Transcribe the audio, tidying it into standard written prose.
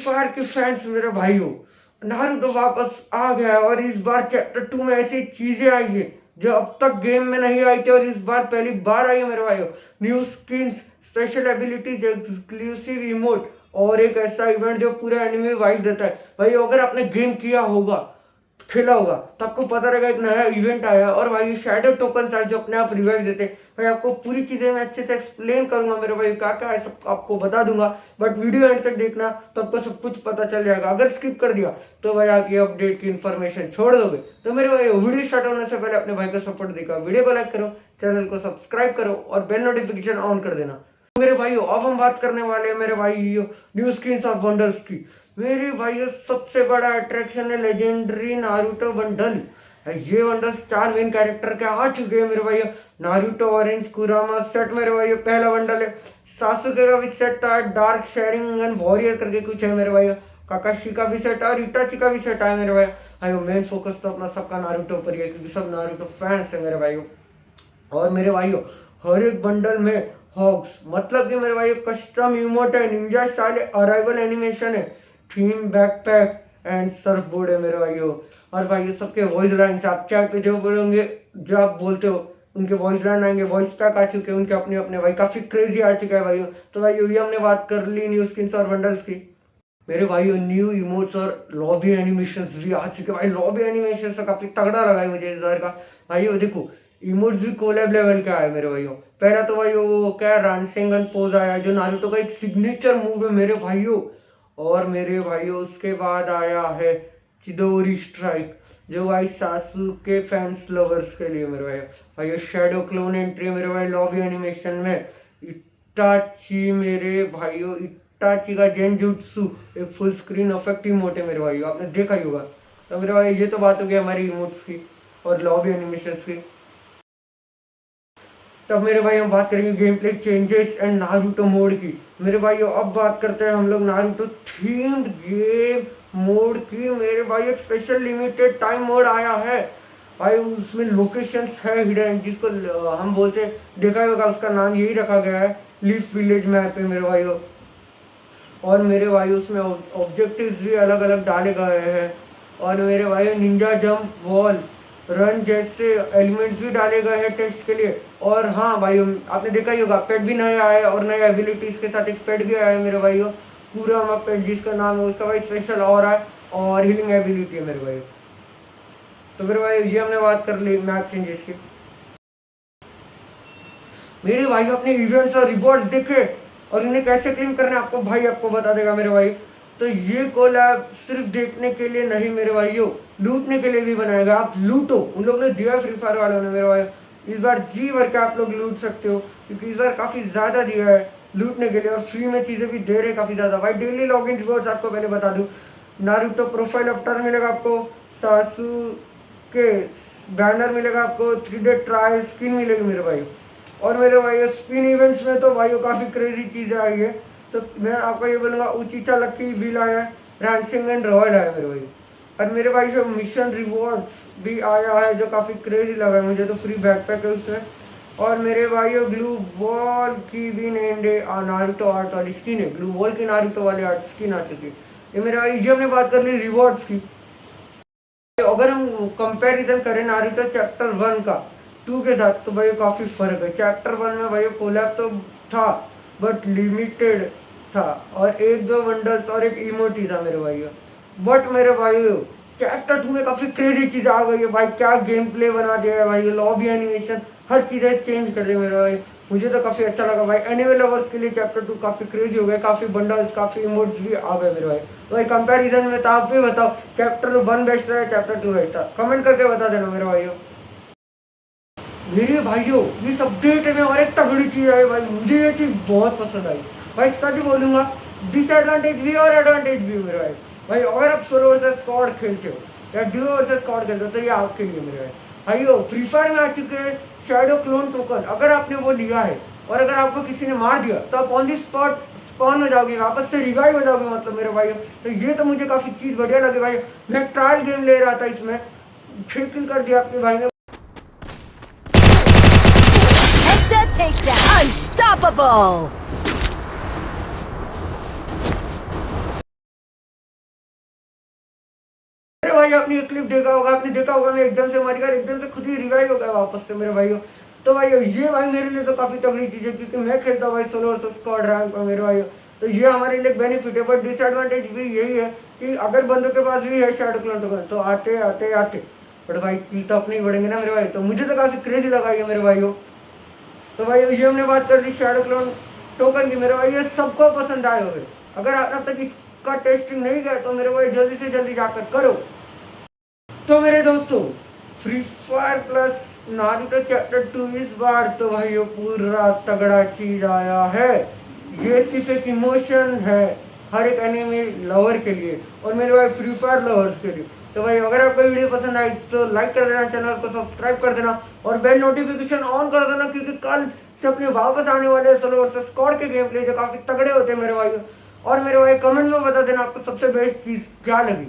Fire के fans मेरे भाइयों, नारुतो वापस आ गया है और इस बार चैप्टर 2 में ऐसी चीजें आई है जो अब तक गेम में नहीं आई थी और इस बार पहली बार आई है मेरे भाइयों। New skins, special abilities, exclusive emote और एक ऐसा इवेंट जो पूरे एनिमे वाइब देता है। भाई अगर आपने गेम किया होगा, खेला होगा, तो आपको पता रहेगा एक नया इवेंट आया और भाई शैडो टोकन आए जो अपने आप रिवाइव देते हैं। भाई आपको पूरी चीजें मैं अच्छे से एक्सप्लेन करूंगा मेरे भाई, क्या क्या है सब आपको बता दूंगा, बट वीडियो एंड तक देखना तो आपको सब कुछ पता चल जाएगा। अगर स्किप कर दिया तो भाई आप ये अपडेट की इन्फॉर्मेशन छोड़ दोगे। तो मेरे भाई वीडियो स्टार्ट होने से पहले अपने भाई को सपोर्ट देगा, वीडियो को लाइक करो, चैनल को सब्सक्राइब करो और बेल नोटिफिकेशन ऑन कर देना। मेरे भाइयों अब हम बात करने वाले हैं मेरे भाई न्यू स्किन्स और बंडल्स की। मेरे भाइयों सबसे बड़ा अट्रैक्शन है लेजेंडरी नारुतो बंडल। ये बंडल्स 4 मेन कैरेक्टर के आ चुके हैं मेरे भाइयों। नारुतो ऑरेंज कुरामा सेट मेरे भाइयों पहला बंडल है। सासुके का भी सेट है, डार्क शेरिंग एंड वॉरियर करके कुछ है मेरे भाइयों। काकाशी का भी सेट है और इटाची का भी सेट है मेरे भाई। भाइयों मेन फोकस तो अपना सबका नारुतो पर ही है क्योंकि सब नारुतो फैंस है मेरे भाइयों। और मेरे भाइयों हर एक बंडल में हॉक्स मतलब कि मेरे भाई कस्टम इमोट है, निंजा स्टाइल अराइवल एनिमेशन है, theme backpack and Surf board है मेरे भाइयों। और भाई सबके वॉइस लाइन आप चैट पे जो बोलोगे, जो आप बोलते हो उनके वॉइस लाइन आएंगे, वॉइस पैक आ चुके हैं उनके अपने अपने भाई, काफी क्रेजी आ चुका है भाइयों। तो भाई ये हमने बात कर ली न्यू स्किन्स और बंडल्स की। मेरे भाइयों न्यू इमोट्स और लॉबी एनिमेशंस भी आ चुके हैं भाई। लॉबी एनिमेशन से काफी तगड़ा लगा है मुझे इस बार का भाइयों। देखो इमोट्स भी कोलैब लेवल का है मेरे भाइयों। पहला तो भाई वो क्या रानसेंगन पोज आया जो नारुतो का एक सिग्नेचर मूव है मेरे भाइयों। और मेरे भाइयों उसके बाद आया है चिदोरी स्ट्राइक जो भाई सासुके फैंस लवर्स के लिए मेरे भाइयों शैडो क्लोन एंट्री मेरे भाई लॉबी एनिमेशन में। इटाची मेरे भाइयों, इटाची का जेनजुत्सु एक फुल स्क्रीन इफेक्ट इमोट है मेरे भाइयों, आपने देखा ही होगा। तो मेरे भाई ये तो बात हो गई हमारी इमोट्स की और लॉबी एनिमेशंस की। तब मेरे भाई हम बात करेंगे game play changes and Naruto mode की। मेरे भाइयों अब बात करते हैं हम लोग नारुतो थीम्ड गेम मोड की। मेरे भाई एक स्पेशल लिमिटेड टाइम मोड आया है भाई, उसमें लोकेशंस है हिडन जिसको हम बोलते हैं, देखा ही होगा उसका नाम यही रखा गया है लीफ विलेज मैप है मेरे भाइयों। और मेरे भाई उसमें ऑब्जेक्टिव्स भी अलग अलग डाले गए हैं। और मेरे भाई निंजा जंप वॉल रन जैसे एलिमेंट्स भी डाले गए हैं टेस्ट के लिए। और हाँ भाई आपने देखा ही होगा पेट भी नया आया है और नए एबिलिटीज के साथ एक पेट भी आया है मेरे भाइयों, पूरा हमारा पेट जिसका नाम है उसका भाई स्पेशल और है और हीलिंग एबिलिटी है मेरे भाई। तो मेरे भाई ये हमने बात कर ली मैप चेंजेस की। मेरे भाई अपने इवेंट्स और रिवॉर्ड्स देखे और इन्हें कैसे क्लेम करना है आपको भाई आपको बता देगा मेरे भाई। तो ये कोलैब सिर्फ देखने के लिए नहीं मेरे भाइयों, लूटने के लिए भी बनाएगा। आप लूटो, उन लोगों ने दिया फ्री फायर वालों ने मेरे भाई, इस बार जी भर के आप लोग लूट सकते हो क्योंकि इस बार काफ़ी ज़्यादा दिया है लूटने के लिए और फ्री में चीज़ें भी दे रहे हैं काफ़ी ज़्यादा भाई। डेली लॉगिन रिवॉर्ड्स आपको पहले बता दूँ, नारुतो प्रोफाइल अवतार मिलेगा आपको, सासुके बैनर मिलेगा आपको, 3 डे ट्रायल स्किन मिलेगी मेरे भाई। और मेरे भाई स्पिन इवेंट्स में तो भाई काफ़ी क्रेजी चीज़ें आई है। तो मैं आपको ये बोलूँगा उचीचा लकी व्हील आया है, रैंसिंग एंड रॉयल आया मेरे भाई। और मेरे भाई जो मिशन रिवॉर्ड्स भी आया है जो काफ़ी क्रेजी लगा है मुझे, तो फ्री बैकपैक है उसमें। और मेरे भाई ग्लू वॉल की भी नेम्ड नारुतो आर्ट वाली स्किन है, ग्लू वॉल की नारुतो वाली आर्ट स्किन आ चुकी है। ये मेरे भाई जो हमने बात कर ली रिवॉर्ड्स की। अगर हम कंपैरिजन करें नारुतो चैप्टर 1 का 2 के साथ तो भाई काफ़ी फ़र्क है। चैप्टर 1 में भाई कोलैब तो था बट लिमिटेड था और 1-2 वंडर्स और एक इमोट ही था मेरे भाइयों। बट मेरे भाइयों चैप्टर 2 में काफ़ी क्रेजी चीज़ आ गई है भाई, क्या गेम प्ले बना दिया है भाई, लॉबी एनिमेशन हर चीज़ें चेंज कर दी मेरे भाई। मुझे तो काफ़ी अच्छा लगा भाई। एनिमे लवर्स के लिए चैप्टर 2 काफ़ी क्रेजी हो गया, काफ़ी बंडल्स काफ़ी इमोट्स भी आ गए मेरे भाई। तो भाई कंपैरिजन में तो आप भी बताओ चैप्टर 1 बेस्ट रहा है चैप्टर 2 बेस्ट था, कमेंट करके बता देना मेरे भाइयों। मेरे भाइयों इस अपडेट में और एक तगड़ी चीज़ आई भाई, मुझे ये चीज़ बहुत पसंद आई भाई, सच बोलूँगा डिसएडवांटेज भी और एडवांटेज भी मेरे भाई। भाई अगर आप सोलो वर्सेस स्क्वाड खेलते हो या ड्यूओ वर्सेस स्क्वाड खेलते हो तो ये आपके लिए मेरे भाई। भाइयों फ्री फायर में आ चुके हैं शैडो क्लोन टोकन, अगर आपने वो लिया है और अगर आपको किसी ने मार दिया तो आप ऑन दी स्पॉट स्पॉन हो जाओगे, वापस से रिवाइव हो जाओगे मतलब मेरे भाइयों। तो ये तो मुझे काफ़ी चीज़ बढ़िया लगी भाई। मैं ट्रायल गेम ले रहा था, इसमें 6 किल कर दिया आपके भाई ने। Takedown. Unstoppable! भाई आपने एक क्लिप देखा होगा, आपने देखा होगा मैं एकदम से मर गया, एकदम से खुद ही रिवाइव हो गया वापस से मेरे भाइयों। तो भाई ये भाई मेरे लिए तो काफ़ी तगड़ी चीज़ है, क्योंकि मैं खेलता हूँ भाई सोलो वर्सेस स्क्वाड रैंक में मेरे भाइयों। तो ये हमारे लिए बेनिफिट है, बट डिसएडवांटेज भी यही है कि अगर बंदों के पास भी है शैडो क्लोन टोकन तो आते आते आते, बट भाई किल तो अपने ही बढ़ेंगे ना मेरे भाई। तो मुझे तो काफ़ी क्रेजी लगा ये मेरे भाइयों। तो भाई ये हमने बात कर दी शैडो क्लोन टोकन की मेरे भाई, ये सबको पसंद आए होंगे। अगर आप अब तक इसका टेस्टिंग नहीं किया तो मेरे भाई जल्दी से जल्दी जाकर करो। तो मेरे दोस्तों, free fire plus Naruto chapter 2 इस बार तो भाई पूरा तगड़ा चीज आया है। ये सिर्फ एक इमोशन है हर एक एनिमे लवर के लिए और मेरे भाई फ्री फायर लवर्स के लिए। तो भाई अगर आपको वीडियो पसंद आई तो लाइक कर देना, चैनल को सब्सक्राइब कर देना और बेल नोटिफिकेशन ऑन कर देना, क्योंकि कल से अपने वापस आने वाले सोलो वर्सेस स्क्वाड के गेम प्ले जो काफी तगड़े होते हैं मेरे भाई। और मेरे भाई कमेंट में बता देना आपको सबसे बेस्ट चीज क्या लगी।